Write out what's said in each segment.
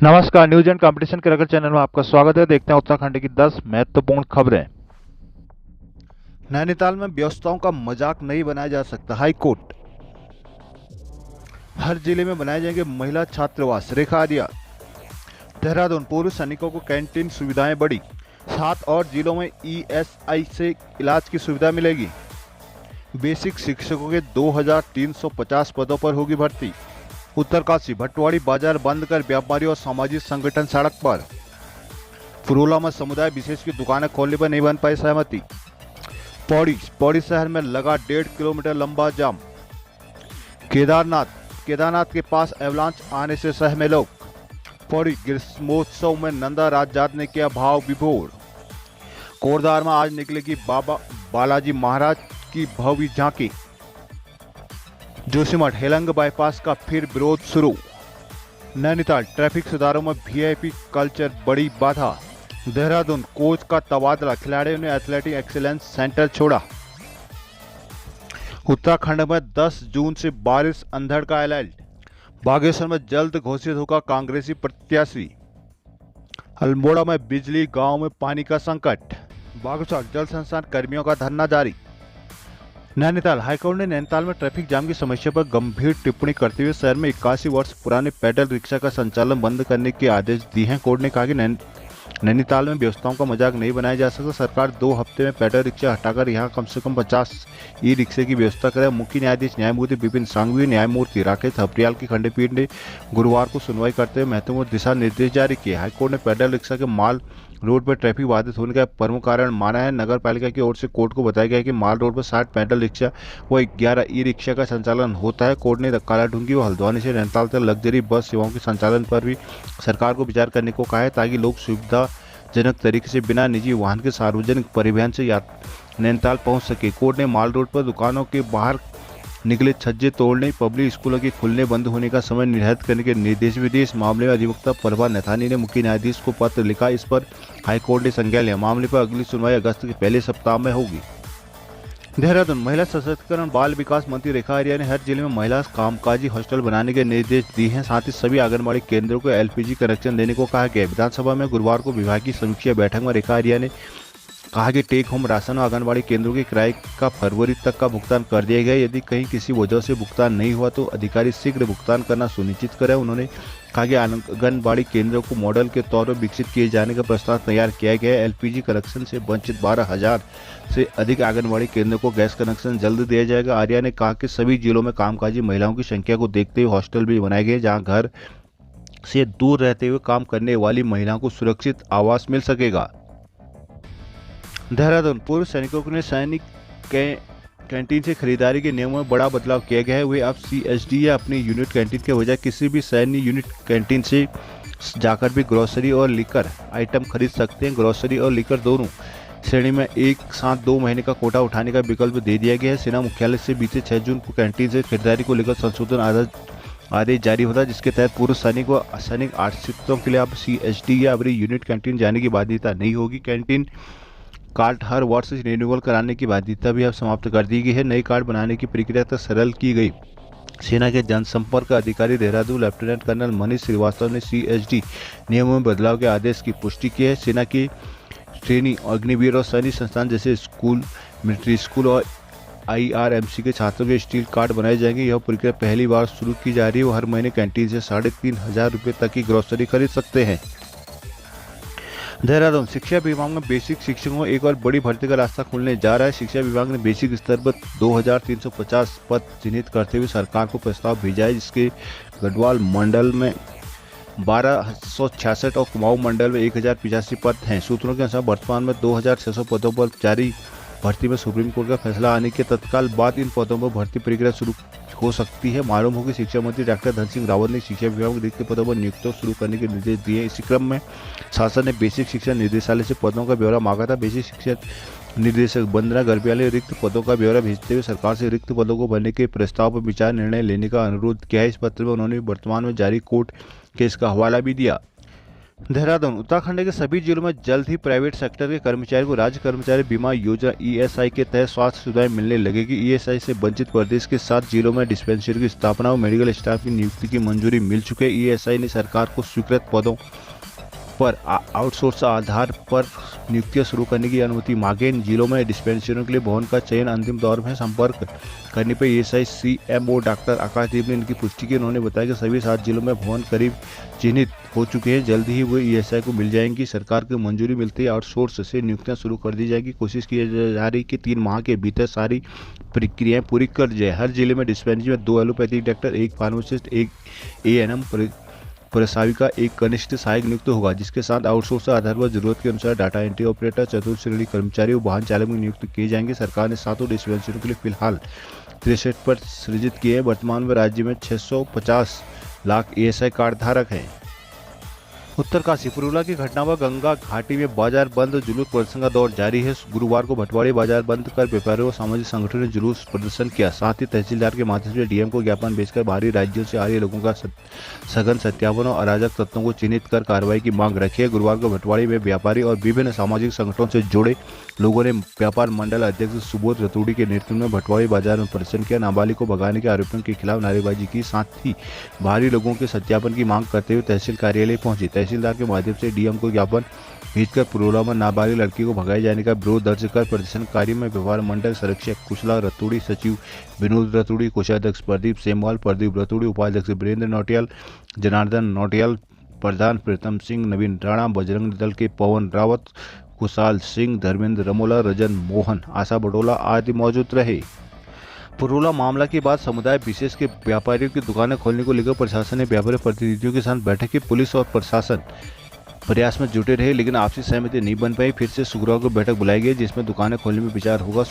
नमस्कार, news and competition cricket channel में आपका स्वागत है। देखते हैं उत्तराखंड की 10 महत्वपूर्ण खबरें। नैनीताल में व्यवस्थाओं का मजाक नहीं बनाया जा सकता, हाई कोर्ट। हर जिले में बनाए जाएंगे महिला छात्रावास, रेखा आर्या। देहरादून, पूर्व सैनिकों को कैंटीन सुविधाएं बढ़ी। 7 और जिलों में ईएसआई से इलाज की सुविधा मिलेगी। बेसिक शिक्षकों के 2350 पदों पर होगी भर्ती। उत्तरकाशी, भटवाड़ी बाजार बंद कर व्यापारी और सामाजिक संगठन सड़क पर। पुरोला में समुदाय विशेष की दुकानें खोलने पर नहीं बन पाई सहमति। पौड़ी शहर में लगा 1.5 किलोमीटर लंबा जाम। केदारनाथ के पास एवलांच आने से सहमे लोग। पौड़ी ग्रीष्मोत्सव में नंदा राजजात ने किया भाव विभोर। कोरदार में आज निकलेगी बाबा बालाजी महाराज की भव्य झांकी। जोशीमठ, हेलंग बाईपास का फिर विरोध शुरू। नैनीताल, ट्रैफिक सुधारों में वीआईपी कल्चर बड़ी बाधा। देहरादून, कोच का तबादला, खिलाड़ियों ने एथलेटिक एक्सीलेंस सेंटर छोड़ा। उत्तराखंड में 10 जून से बारिश अंधड़ का अलर्ट। बागेश्वर में जल्द घोषित होगा कांग्रेसी प्रत्याशी। अल्मोड़ा में बिजली, गांव में पानी का संकट। बागेश्वर, जल संसाधन कर्मियों का धरना जारी। नैनीताल, हाईकोर्ट ने नैनीताल में ट्रैफिक जाम की समस्या पर गंभीर टिप्पणी करते हुए शहर में 81 वर्ष पुराने पैडल रिक्शा का संचालन बंद करने के आदेश दिए हैं। कोर्ट ने कहा कि नैनीताल में व्यवस्थाओं का मजाक नहीं बनाया जा सकता। सरकार 2 हफ्ते में पैडल रिक्शा हटाकर यहां कम से कम 50 ई रिक्शे की व्यवस्था करे। मुख्य न्यायाधीश न्यायमूर्ति विपिन सांघवी, न्यायमूर्ति राकेश हब्रियाल की खंडपीठ ने गुरुवार को सुनवाई करते हुए महत्वपूर्ण दिशा निर्देश जारी किए। हाईकोर्ट ने पैडल रिक्शा के माल रोड पर ट्रैफिक बाधित होने का प्रमुख कारण माना है। नगर पालिका की ओर से कोर्ट को बताया गया कि माल रोड पर 60 पैडल रिक्शा व 11 ई रिक्शा का संचालन होता है। कोर्ट ने कालाढूंगी व हल्द्वानी से नैनीताल तक लग्जरी बस सेवाओं के संचालन पर भी सरकार को विचार करने को कहा है, ताकि लोग सुविधाजनक तरीके से बिना निजी वाहन के सार्वजनिक परिवहन से नैनीताल पहुंच सके। कोर्ट ने माल रोड पर दुकानों के बाहर निकले छज्जे तोड़ने, पब्लिक स्कूलों के खुलने बंद होने का समय निर्धारित करने के निर्देश भी दिए। इस मामले में अधिवक्ता प्रभा नथानी ने मुख्य न्यायाधीश को पत्र लिखा। इस पर हाईकोर्ट ने संज्ञान लिया। मामले पर अगली सुनवाई अगस्त के पहले सप्ताह में होगी। देहरादून, महिला सशक्तिकरण बाल विकास मंत्री रेखा आर्या ने हर जिले में महिला कामकाजी हॉस्टल बनाने के निर्देश दिए हैं। साथ ही सभी आंगनबाड़ी केंद्रों को एलपीजी कनेक्शन देने को कहा गया। विधानसभा में गुरुवार को विभागीय समीक्षा बैठक में रेखा आर्या ने कहा कि टेक होम राशन और आंगनबाड़ी केंद्रों के किराए का फरवरी तक का भुगतान कर दिया गया। यदि कहीं किसी वजह से भुगतान नहीं हुआ तो अधिकारी शीघ्र भुगतान करना सुनिश्चित करें। उन्होंने कहा कि आंगनबाड़ी केंद्रों को मॉडल के तौर पर विकसित किए जाने का प्रस्ताव तैयार किया गया है। एलपीजी कनेक्शन से वंचित 12,000 से अधिक आंगनबाड़ी केंद्रों को गैस कनेक्शन जल्द दिया जाएगा। आर्या ने कहा कि सभी जिलों में कामकाजी महिलाओं की संख्या को देखते हुए हॉस्टल भी बनाए गए, जहाँ घर से दूर रहते हुए काम करने वाली महिलाओं को सुरक्षित आवास मिल सकेगा। देहरादून, पूर्व सैनिकों ने सैनिक कैंटीन से खरीदारी के नियमों में बड़ा बदलाव किया गया है। वे अब सीएसडी या अपनी यूनिट कैंटीन के बजाय किसी भी सैन्य यूनिट कैंटीन से जाकर भी ग्रोसरी और लिकर आइटम खरीद सकते हैं। ग्रोसरी और लिकर दोनों श्रेणी में एक साथ 2 महीने का कोटा उठाने का विकल्प दे दिया गया है। सेना मुख्यालय से बीते 6 जून को कैंटीन से खरीदारी को लेकर संशोधन आदेश जारी होता है, जिसके तहत पूर्व सैनिक व असैनिक आश्रितों के लिए अब सीएसडी या अपनी यूनिट कैंटीन जाने की बाध्यता नहीं होगी। कैंटीन कार्ड हर वर्ष रिन्यूअल कराने की बाध्यता भी अब समाप्त कर दी गई है। नई कार्ड बनाने की प्रक्रिया तक सरल की गई। सेना के जनसंपर्क अधिकारी देहरादून लेफ्टिनेंट कर्नल मनीष श्रीवास्तव ने सीएसडी नियमों में बदलाव के आदेश की पुष्टि की है। सेना की ट्रेनिंग, अग्निवीर और सैनिक संस्थान जैसे स्कूल, मिलिट्री स्कूल और आईआरएमसी के छात्रों के स्टील कार्ड बनाए जाएंगे। यह प्रक्रिया पहली बार शुरू की जा रही है। वो हर महीने कैंटीन से 3,500 रुपये तक की ग्रोसरी खरीद सकते हैं। देहरादून, शिक्षा विभाग में बेसिक शिक्षकों को एक और बड़ी भर्ती का रास्ता खुलने जा रहा है। शिक्षा विभाग ने बेसिक स्तर पर 2,350 पद चिन्हित करते हुए सरकार को प्रस्ताव भेजा है, जिसके गढ़वाल मंडल में 1,266 और कुमाऊं मंडल में 1,085 पद हैं। सूत्रों के अनुसार वर्तमान में 2,600 पदों पर जारी भर्ती में सुप्रीम कोर्ट का फैसला आने के तत्काल बाद इन पदों पर भर्ती प्रक्रिया शुरू हो सकती है। मालूम हो कि शिक्षा मंत्री डॉक्टर धन सिंह रावत ने शिक्षा विभाग के रिक्त पदों पर नियुक्तियां शुरू करने के निर्देश दिए। इसी क्रम में शासन ने बेसिक शिक्षा निदेशालय से पदों का ब्यौरा मांगा था। बेसिक शिक्षा निदेशक वंदना गर्ब्याल ने रिक्त पदों का ब्यौरा भेजते हुए सरकार से रिक्त पदों को भरने के प्रस्ताव पर विचार निर्णय लेने का अनुरोध किया है। इस पत्र में उन्होंने वर्तमान में जारी कोर्ट केस का हवाला भी दिया। देहरादून उत्तराखंड के सभी जिलों में जल्द ही प्राइवेट सेक्टर के कर्मचारियों को राज्य कर्मचारी बीमा योजना ईएसआई के तहत स्वास्थ्य सुविधाएं मिलने लगेगी। ईएसआई से वंचित प्रदेश के 7 जिलों में डिस्पेंसरी की स्थापना और मेडिकल स्टाफ की नियुक्ति की मंजूरी मिल चुकी है। ईएसआई ने सरकार को स्वीकृत पदों पर आउटसोर्स आधार पर नियुक्तियां शुरू करने की अनुमति मांगे। इन जिलों में डिस्पेंसरियों के लिए भवन का चयन अंतिम दौर में संपर्क करने पर ईएसआई सीएमओ डॉक्टर आकाशदीप ने इनकी पुष्टि की। उन्होंने बताया कि सभी 7 जिलों में भवन करीब चिन्हित हो चुके हैं। जल्द ही वो ईएसआई को मिल जाएंगी। सरकार की मंजूरी मिलते ही आउटसोर्स से नियुक्तियां शुरू कर दी जाएगी। कोशिश की जा रही कि 3 माह के भीतर सारी प्रक्रियाएं पूरी कर जाए। हर जिले में डिस्पेंसरी में 2 एलोपैथिक डॉक्टर, 1 फार्मासिस्ट, 1 एएनएम प्रसाविका, 1 कनिष्ठ सहायक नियुक्त होगा, जिसके साथ आउटसोर्स आधार पर जरूरत के अनुसार डाटा एंट्री ऑपरेटर, चतुर्थ श्रेणी कर्मचारी और वाहन चालक में नियुक्त किए जाएंगे। सरकार ने 7 डिस्पेंसरियों के लिए फिलहाल 63 पद सृजित किए हैं। वर्तमान में राज्य में 650 लाख ईएसआई कार्ड धारक हैं। उत्तरकाशी पुरुला की घटना पर गंगा घाटी में बाजार बंद, जुलूस प्रदर्शन का दौर जारी है। गुरुवार को भटवाड़ी बाजार बंद कर व्यापारियों और सामाजिक संगठनों ने जुलूस प्रदर्शन किया। साथ ही तहसीलदार के माध्यम से डीएम को ज्ञापन भेजकर बाहरी राज्यों से आ रहे लोगों का सघन सत्यापन और अराजक तत्वों को चिन्हित कर कार्रवाई की मांग रखी है। गुरुवार को भटवाड़ी में व्यापारी और विभिन्न सामाजिक संगठनों से जुड़े लोगों ने व्यापार मंडल अध्यक्ष सुबोध रतूड़ी के नेतृत्व में भटवाड़ी बाजार में प्रदर्शन किया। नाबालिग को भगाने के आरोपियों के खिलाफ नारेबाजी की, साथ ही बाहरी लोगों के सत्यापन की मांग करते हुए तहसील कार्यालय पहुंची। तहसीलदार के माध्यम से डीएम को ज्ञापन भेजकर पुरोला में नाबालिग लड़की को भगाए जाने का विरोध दर्ज कर प्रदर्शनकारी में व्यापार मंडल संरक्षक कुशला रतूड़ी, सचिव विनोद रतूड़ी, कोषाध्यक्ष प्रदीप सेमवाल, प्रदीप रतूड़ी, उपाध्यक्ष वीरेंद्र नौटियाल, जनार्दन नौटियाल, प्रधान प्रीतम सिंह, नवीन राणा, बजरंग दल के पवन रावत, कुशाल सिंह, धर्मेंद्र रमोला, रजन मोहन, आशा बटोला आदि मौजूद रहे। पुरोला मामला के बाद समुदाय विशेष के व्यापारियों की दुकानें खोलने को लेकर प्रशासन ने व्यापारी प्रतिनिधियों के साथ बैठक की। पुलिस और प्रशासन प्रयास में जुटे रहे, लेकिन आपसी सहमति नहीं बन पाई। फिर से शुक्रवार को बैठक बुलाई गई, जिसमें दुकानें खोलने में विचार होगा।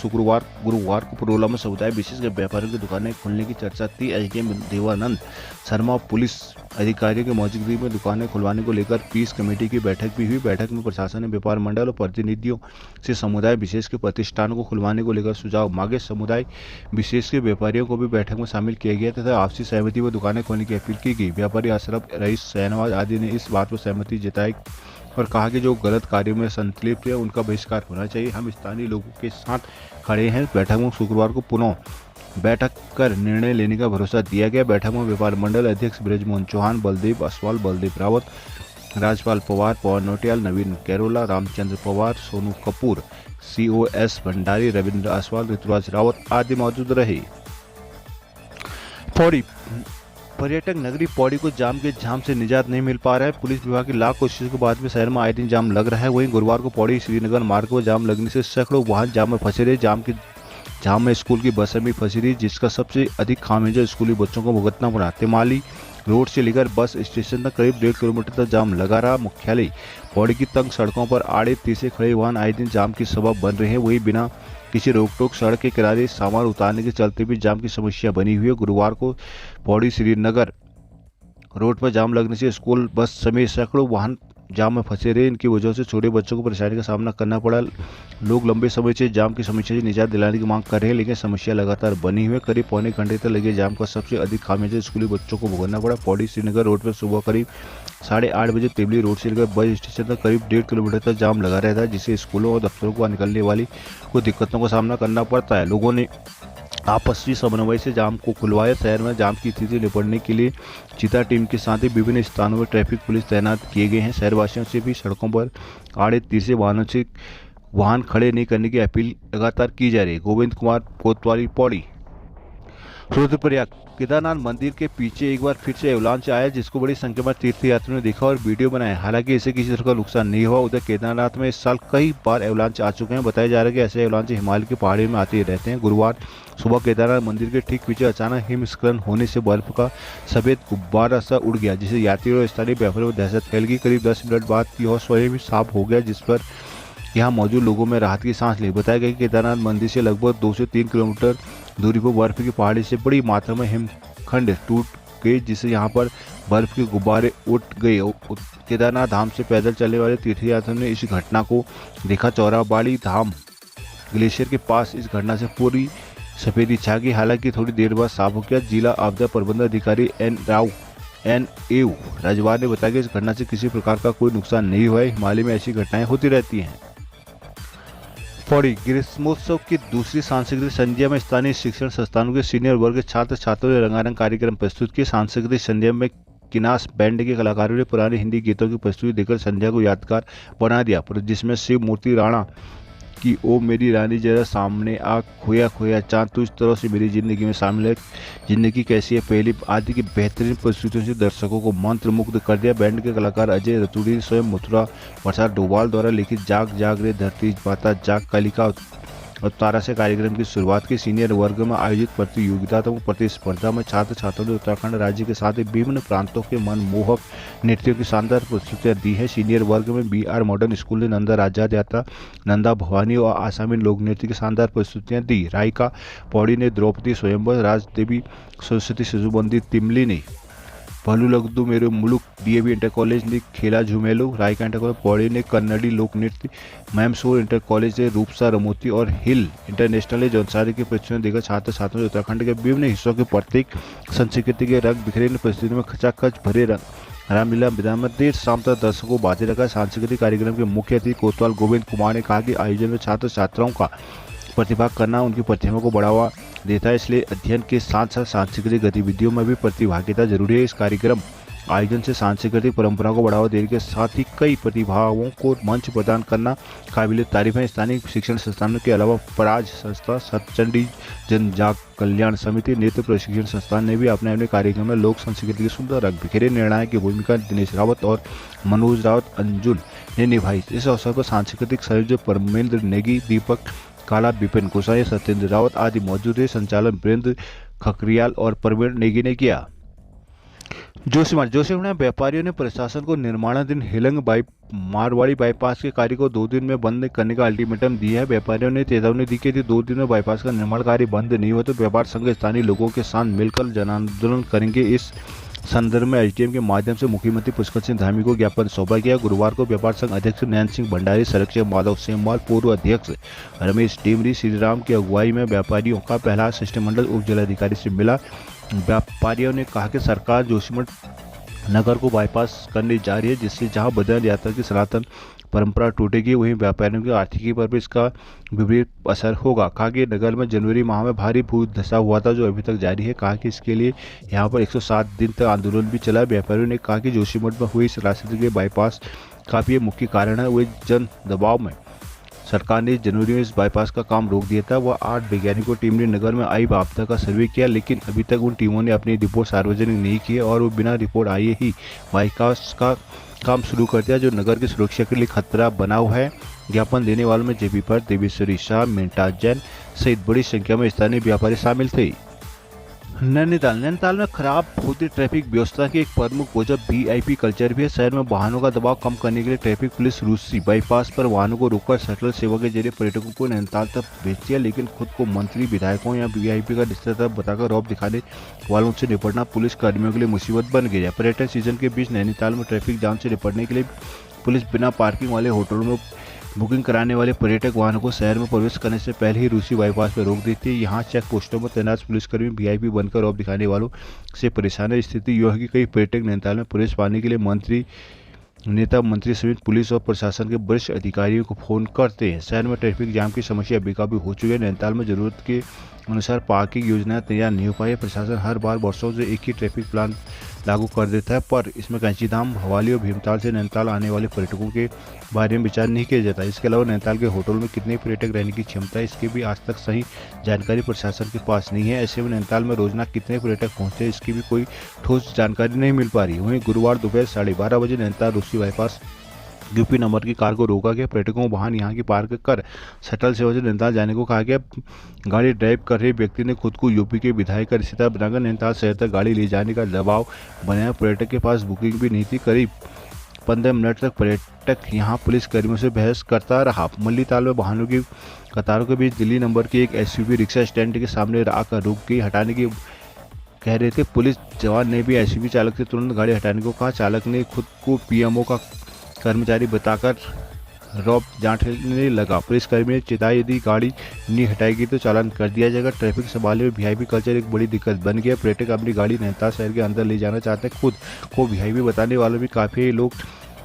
गुरुवार को पुरोला में समुदाय विशेष के व्यापारियों की दुकानें खोलने की चर्चा थी। एसडीएम देवानंद शर्मा और पुलिस अधिकारियों की मौजूदगी में दुकानें खुलवाने को लेकर पीस कमेटी की बैठक भी हुई। बैठक में प्रशासन ने व्यापार मंडल और प्रतिनिधियों से समुदाय विशेष के प्रतिष्ठानों को खुलवाने को लेकर सुझाव मांगे। समुदाय विशेष के व्यापारियों को भी बैठक में शामिल किया गया तथा आपसी सहमति में दुकानें खोलने की अपील की गई। व्यापारी अशरफ, रईस, शहनवाज आदि ने इस बात पर सहमति जताई और कहा कि जो गलत कार्यों में संलिप्त है उनका बहिष्कार होना चाहिए। हम स्थानीय लोगों के साथ खड़े हैं। बैठक में शुक्रवार को पुनः बैठक कर निर्णय लेने का भरोसा दिया गया। बैठक में व्यापार मंडल अध्यक्ष ब्रजमोहन चौहान, बलदेव असवाल, बलदेव रावत, राजपाल पवार, पवन नौटियाल, नवीन कैरोला, रामचंद्र पवार, सोनू कपूर, COS भंडारी, रविंद्र असवाल, ऋतुराज रावत आदि मौजूद रहे। पौड़ी पर्यटक नगरी पौड़ी को जाम के झाम से निजात नहीं मिल पा रहा है। पुलिस विभाग की लाख कोशिशों के बाद में शहर में आए दिन जाम लग रहा है। वहीं गुरुवार को पौड़ी श्रीनगर मार्ग पर जाम लगने से सैकड़ों वाहन जाम में फंसे रहे। जाम में स्कूल की बसें भी फंसी रही, जिसका सबसे अधिक खामियाजा स्कूली बच्चों को भुगतना पड़ा। तिमाली रोड से लेकर बस स्टेशन तक करीब 1.5 किलोमीटर तक जाम लगा रहा। मुख्यालय पौड़ी की तंग सड़कों पर आड़े तीसे खड़े वाहन आए दिन जाम की सबब बन रहे हैं। वहीं बिना किसी रोक टोक सड़क के किनारे सामान उतारने के चलते भी जाम की समस्या बनी हुई है। गुरुवार को पौड़ी श्रीनगर रोड पर जाम लगने से स्कूल बस समेत सैकड़ों वाहन जाम में फंसे रहे। इनकी वजह से छोटे बच्चों को परेशानी का सामना करना पड़ा। लोग लंबे समय से जाम की समस्या से निजात दिलाने की मांग कर रहे हैं, लेकिन समस्या लगातार बनी हुई है। करीब पौने घंटे तक लगे जाम का सबसे अधिक खामियाजा स्कूली बच्चों को भुगतना पड़ा। पौड़ी श्रीनगर रोड पर सुबह करीब 8:30 बजे तिबली रोड से लेकर बस स्टेशन तक करीब 1.5 किलोमीटर तक जाम लगा रहता है, जिससे स्कूलों और दफ्तरों को निकलने वाली को दिक्कतों का सामना करना पड़ता है। लोगों ने आपसी समन्वय से जाम को खुलवाया। शहर में जाम की स्थिति निपटने के लिए चीता टीम के साथ ही विभिन्न स्थानों में ट्रैफिक पुलिस तैनात किए गए हैं। शहरवासियों से भी सड़कों पर आड़े तीसरे वाहनों से वाहन खड़े नहीं करने की अपील लगातार की जा रही है। गोविंद कुमार कोतवाली, पौड़ी। रुद्रप्रयाग केदारनाथ मंदिर के पीछे एक बार फिर से एवलांच आया, जिसको बड़ी संख्या में तीर्थयात्रियों ने देखा और वीडियो बनाया। हालांकि इसे किसी तरह का नुकसान नहीं हुआ। उधर केदारनाथ में इस साल कई बार एवलांच आ चुके हैं। बताया जा रहा है कि ऐसे एवलांच हिमालय की पहाड़ियों में आते रहते हैं। गुरुवार सुबह केदारनाथ मंदिर के ठीक पीछे अचानक हिमस्खलन होने से बर्फ का सफेद गुब्बारा सा उड़ गया, जिससे यात्रियों और स्थानीय व्यापारियों में दहशत फैल गई। करीब 10 मिनट बाद यह स्वयं भी साफ हो गया, जिस पर यहाँ मौजूद लोगों में राहत की सांस ली। बताया गया कि केदारनाथ मंदिर से लगभग 2 से 3 किलोमीटर दूरी पर बर्फ की पहाड़ी से बड़ी मात्रा में हिमखंड टूट गए, जिससे यहाँ पर बर्फ के गुब्बारे उठ गए। केदारनाथ धाम से पैदल चलने वाले तीर्थयात्रियों ने इस घटना को देखा। चौराबाड़ी धाम ग्लेशियर के पास इस घटना से पूरी सफेदी छा गई। हालांकि थोड़ी देर बाद साफ हो गया। जिला आपदा प्रबंधन अधिकारी N राव NU रजवार ने बताया कि इस घटना से किसी प्रकार का कोई नुकसान नहीं हुआ है। हिमालय में ऐसी घटनाएं होती रहती हैं। पौड़ी ग्रीष्मोत्सव की दूसरी सांस्कृतिक संध्या में स्थानीय शिक्षण संस्थानों के सीनियर वर्ग के छात्र छात्रों ने रंगारंग कार्यक्रम प्रस्तुत किए। सांस्कृतिक संध्या में किनास बैंड के कलाकारों ने पुराने हिंदी गीतों की प्रस्तुति देकर संध्या को यादगार बना दिया, जिसमें शिव मूर्ति राणा कि ओ मेरी रानी जरा सामने आ, खोया खोया चांद तू इस तरह से मेरी जिंदगी में शामिल है, जिंदगी कैसी है पहली आदि की बेहतरीन प्रस्तुतियों से दर्शकों को मंत्रमुग्ध कर दिया। बैंड के कलाकार अजय रतूड़ी, स्वयं मथुरा प्रसाद डोभाल द्वारा लिखित जाग जाग रे धरती माता जाग कालिका अवतारा से कार्यक्रम की शुरुआत की। सीनियर वर्ग में आयोजित प्रतियोगितात्मक प्रतिस्पर्धा में छात्र छात्रों ने उत्तराखंड राज्य के साथ ही विभिन्न प्रांतों के मनमोहक नृत्यों की शानदार प्रस्तुतियां दी है। सीनियर वर्ग में BR मॉडर्न स्कूल ने नंदा राजाद यात्रा, नंदा भवानी और आसामी लोक नृत्य की शानदार प्रस्तुतियां दी। रायका पौड़ी ने द्रौपदी स्वयंवर, राजदेवी सरस्वती शिशुबंदी तिमली ने भलू लगदू मेरे मुलुक, DAV इंटर कॉलेज ने खेला झुमेलो, रायका इंटर कॉलेज पौड़ी ने कन्नड़ी लोक नृत्य, मैमसोर इंटर कॉलेज ने रूपसा रमोती और हिल इंटरनेशनल ने जौनसारी की प्रस्तुतियां देकर छात्र छात्रों ने उत्तराखंड के विभिन्न हिस्सों के प्रत्येक संस्कृति के रंग बिखरे प्रस्तुति में खचाखच भरे रामलीला मैदान में देर शाम तक दर्शकों को बांधे रखा। सांस्कृतिक कार्यक्रम के मुख्य अतिथि कोतवाल गोविंद कुमार ने कहा कि आयोजन में छात्र छात्राओं का प्रतिभाग करना उनकी प्रतिभा को बढ़ावा देता है, इसलिए अध्ययन के साथ साथ सांस्कृतिक गतिविधियों में भी प्रतिभागिता जरूरी है। इस कार्यक्रम आयोजन से सांस्कृतिक परंपरा को बढ़ावा देने के साथ ही कई प्रतिभाओं को मंच प्रदान करना काबिल तारीफ है। स्थानीय शिक्षण संस्थानों के अलावा पराज संस्था, सतचंडी जनजाग कल्याण समिति, नृत्य प्रशिक्षण संस्थान ने भी अपने अपने कार्यक्रम में लोक संस्कृति के सुंदर रंग बिखेरे। निर्णायक की भूमिका दिनेश रावत और मनोज रावत अंजुल ने निभाई। इस अवसर पर सांस्कृतिक संयोजक परमेंद्र नेगी, दीपक काला, विपिन गोसाई, सत्येंद्र रावत आदि मौजूद थे। संचालन वीरेंद्र खकरियाल और प्रवीण नेगी ने किया। जोशीमठ में व्यापारियों ने प्रशासन को निर्माणाधीन हेलंग मारवाड़ी बाईपास के कार्य को 2 दिन में बंद करने का अल्टीमेटम दिया है। व्यापारियों ने चेतावनी दी कि 2 दिन में बाईपास का निर्माण कार्य बंद नहीं हुआ तो व्यापार संघ स्थानीय लोगों के साथ मिलकर जन आंदोलन करेंगे। इस संदर्भ में SDM के माध्यम से मुख्यमंत्री पुष्कर सिंह धामी को ज्ञापन सौंपा गया। गुरुवार को व्यापार संघ अध्यक्ष नयन सिंह भंडारी, संरक्षक माधव सेमवाल, पूर्व अध्यक्ष रमेश टेमरी श्रीराम की अगुवाई में व्यापारियों का पहला शिष्टमंडल उप जिलाधिकारी से मिला। व्यापारियों ने कहा कि सरकार जोशीमठ नगर को बाईपास करने जा रही है, जिससे जहां बद्रीनाथ यात्रा की सनातन परंपरा टूटेगी वहीं व्यापारियों की आर्थिकी पर भी इसका विपरीत असर होगा। कहा कि नगर में जनवरी माह में भारी भूधसा हुआ था जो अभी तक जारी है। कहा कि इसके लिए यहां पर 107 दिन तक आंदोलन भी चला। व्यापारियों ने कहा कि जोशीमठ में हुई इस रास्ते के बाईपास काफी मुख्य कारण है। वही जन दबाव में सरकार ने जनवरी में इस बाईपास का काम रोक दिया था। वह 8 वैज्ञानिकों टीम ने नगर में आई आपदा का सर्वे किया, लेकिन अभी तक उन टीमों ने अपनी रिपोर्ट सार्वजनिक नहीं की और वो बिना रिपोर्ट आए ही बाईपास का काम शुरू कर दिया, जो नगर की सुरक्षा के लिए खतरा बना हुआ है। ज्ञापन देने वालों में JP भट्ट, देवेश्वरी शाह, मिंटा जैन सहित बड़ी संख्या में स्थानीय व्यापारी शामिल थे। नैनीताल में खराब होती ट्रैफिक व्यवस्था की एक प्रमुख वजह VIP कल्चर भी है। शहर में वाहनों का दबाव कम करने के लिए ट्रैफिक पुलिस रूसी बाईपास पर वाहनों को रोककर शटल सेवा के जरिए पर्यटकों को नैनीताल तक भेजती है, लेकिन खुद को मंत्री, विधायकों या VIP का रिश्तेदार बताकर रौब दिखाने वालों से निपटना पुलिस कर्मियों के लिए मुसीबत बन गई है। पर्यटन सीजन के बीच नैनीताल में ट्रैफिक जाम से निपटने के लिए पुलिस बिना पार्किंग वाले होटलों में बुकिंग कराने वाले पर्यटक वाहनों को शहर में प्रवेश करने से पहले ही रूसी बाईपास पर रोक देती है। यहाँ चेक पोस्टों में तैनात पुलिसकर्मी VIP बनकर रौब दिखाने वालों से परेशान है। स्थिति यह है कि कई पर्यटक नैनीताल में प्रवेश पाने के लिए नेता मंत्री समेत पुलिस और प्रशासन के वरिष्ठ अधिकारियों को फोन करते हैं। शहर में ट्रैफिक जाम की समस्या बेकाबू हो चुकी है। नैनीताल में जरूरत के अनुसार पार्किंग योजनाएं तैयार नहीं हो पाई है। प्रशासन हर बार वर्षों से एक ही ट्रैफिक प्लान लागू कर देता है, पर इसमें कैंचीधाम, हवाली और भीमताल से नैनीताल आने वाले पर्यटकों के बारे में विचार नहीं किया जाता। इसके अलावा नैनीताल के होटल में कितने पर्यटक रहने की क्षमता है, इसकी भी आज तक सही जानकारी प्रशासन के पास नहीं है। ऐसे में नैनीताल में रोजाना कितने पर्यटक पहुंचते हैं, इसकी भी कोई ठोस जानकारी नहीं मिल पा रही। वहीं गुरुवार दोपहर 12:30 बजे नैनीताल रूसी बाईपास UP नंबर की कार को रोका गया। पर्यटकों को वाहन यहाँ की पार्क कर शटल सेवा से नैनीताल जाने को कहा गया। गाड़ी ड्राइव कर रहे व्यक्ति ने खुद को UP के विधायक का रिश्तेदार बनाकर नैनीताल शहर तक गाड़ी ले जाने का दबाव बनाया। पर्यटक के पास बुकिंग भी नहीं थी। करीब 15 मिनट तक पर्यटक यहाँ पुलिस कर्मियों से बहस करता रहा। मल्लीताल में वाहनों की कतारों के बीच दिल्ली नंबर की एक SUV रिक्शा स्टैंड के सामने आकर रुक गई। हटाने की कह रहे थे। पुलिस जवान ने भी SUV चालक से तुरंत गाड़ी हटाने को कहा। चालक ने खुद को PMO का कर्मचारी बताकर रौब जांचने लगा। पुलिसकर्मी ने चेताई, यदि गाड़ी नहीं हटाएगी तो चालान कर दिया जाएगा। ट्रैफिक संभालने में वीआईपी कल्चर एक बड़ी दिक्कत बन गया। पर्यटक अपनी गाड़ी नैनीताल शहर के अंदर ले जाना चाहते हैं। खुद को वीआईपी बताने वाले भी काफ़ी लोग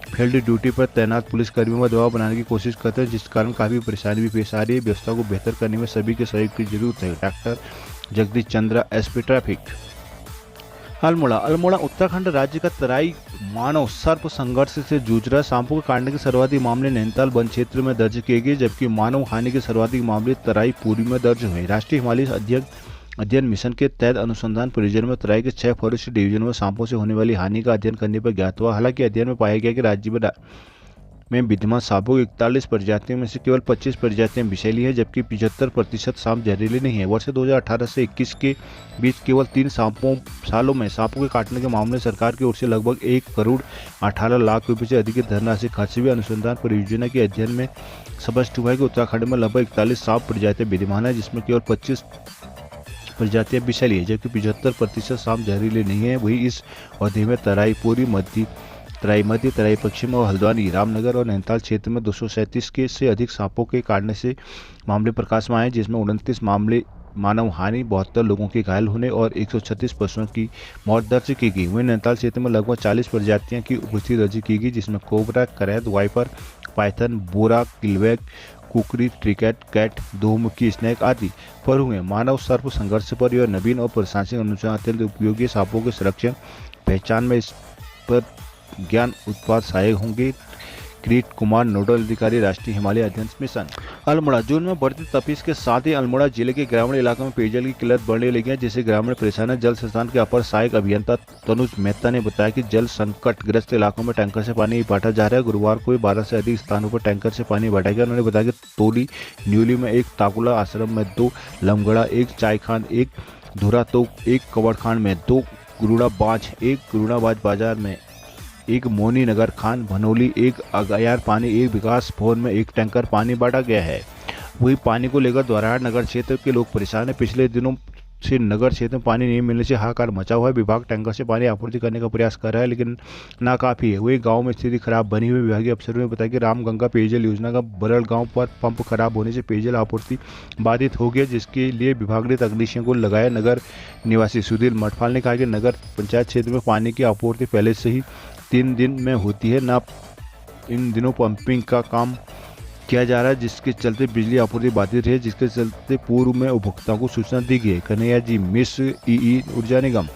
फील्ड ड्यूटी पर तैनात पुलिसकर्मियों में दबाव बनाने की कोशिश करते हैं, जिस कारण काफ़ी परेशानी भी पेश आ रही है। व्यवस्था को बेहतर करने में सभी के सहयोग की जरूरत है। Doctor Jagdish Chandra, SP traffic. Almora Uttarakhand राज्य का तराई मानव सर्प संघर्ष से जूझ रहा है। सांपों के काटने के सर्वाधिक मामले नैनीताल वन क्षेत्र में दर्ज किए गए, जबकि मानव हानि के सर्वाधिक मामले तराई पूरी में दर्ज हुए। राष्ट्रीय हिमालय अध्ययन मिशन के तहत अनुसंधान परियोजना में तराई के 6 फॉरेस्ट डिवीजन में सांपों से होने वाली हानि का अध्ययन करने पर ज्ञात हुआ। हालांकि अध्ययन में पाया गया कि राज्य में विद्यमान सांपों की 41 प्रजातियों में से केवल 25 प्रजातियां विषैली हैं, जबकि 75% सांप जहरीले नहीं है। वर्ष 2018 से 21 के बीच केवल 3 सालों में सांपों के काटने के मामले सरकार की ओर से लगभग 1 करोड़ 18 लाख रुपए से अधिक की धनराशि खर्च हुई। अनुसंधान परियोजना के अध्ययन में स्पष्ट हुआ है कि उत्तराखंड में लगभग 41 सांप प्रजातियां विद्यमान है, जिसमें केवल 25 प्रजातियां विषैली है, जबकि 75% सांप जहरीले नहीं है। वही इस अवधि में तराई पूर्वी, मध्य, तराई पश्चिम और हल्द्वानी, रामनगर और नैनीताल क्षेत्र में 237 के से अधिक सांपों के काटने से मामले प्रकाश में आए, जिसमें 29 मामले मानव हानि, 72 लोगों के घायल होने और 136 पशुओं की मौत दर्ज की गई। वहीं नैनीताल क्षेत्र में लगभग 40 प्रजातियों की उपस्थिति दर्ज की गई, जिसमें कोबरा, करैद, वाइपर, पाइथन, बोरा, किलवेक, कुकरी, ट्रिकेट, कैट, दोमुखी स्नेक आदि पर हुए। मानव सर्प संघर्ष पर यह नवीन और प्रशासनिक अनुसंधान अत्यंत उपयोगी। सांपों के संरक्षण पहचान में इस पर ज्ञान उत्पाद सहायक होंगे। किरीट कुमार, नोडल अधिकारी, राष्ट्रीय हिमालय अध्ययन मिशन। अल्मोड़ा जून में बढ़ती तपिश के साथ ही अल्मोड़ा जिले के ग्रामीण इलाकों में पेयजल की किल्लत बढ़ने लगी है, जिससे ग्रामीण परेशान है। जल संस्थान के अपर सहायक अभियंता तनुज मेहता ने बताया कि जल संकट ग्रस्त इलाकों में टैंकर से पानी बांटा जा रहा है। गुरुवार को 12 से अधिक स्थानों पर टैंकर से पानी बांटा गया। उन्होंने बताया कि तोली न्यूली में 1, ताकुला आश्रम में 2, लमगड़ा 1, चायखान 1, धुरातोक 1, कवड़खान में 2, गुरुड़ाबाज 1, गुरुड़ाबाज बाजार में 1, मोनी नगर खान भनोली 1, अगायार पानी 1, विकास भवन में 1 टैंकर पानी बांटा गया है। वही पानी को लेकर द्वाराहाट नगर क्षेत्र के लोग परेशान हैं। पिछले दिनों से नगर क्षेत्र में पानी नहीं मिलने से हाहाकार मचा हुआ है। विभाग टैंकर से पानी आपूर्ति करने का प्रयास कर रहा है, लेकिन नाकाफी है। वही गांव में स्थिति खराब बनी हुई। विभागीय अफसरों ने बताया कि रामगंगा पेयजल योजना का बरल गांव पर पंप खराब होने से पेयजल आपूर्ति बाधित हो गया, जिसके लिए विभाग ने तकनीशियों को लगाया। नगर निवासी सुधीर मठपाल ने कहा कि नगर पंचायत क्षेत्र में पानी की आपूर्ति पहले से ही 3 दिन में होती है, ना इन दिनों पंपिंग का काम किया जा रहा है, जिसके चलते बिजली आपूर्ति बाधित है, जिसके चलते पूर्व में उपभोक्ताओं को सूचना दी गई है। कन्हैया जी मिश्र, ईई ऊर्जा निगम।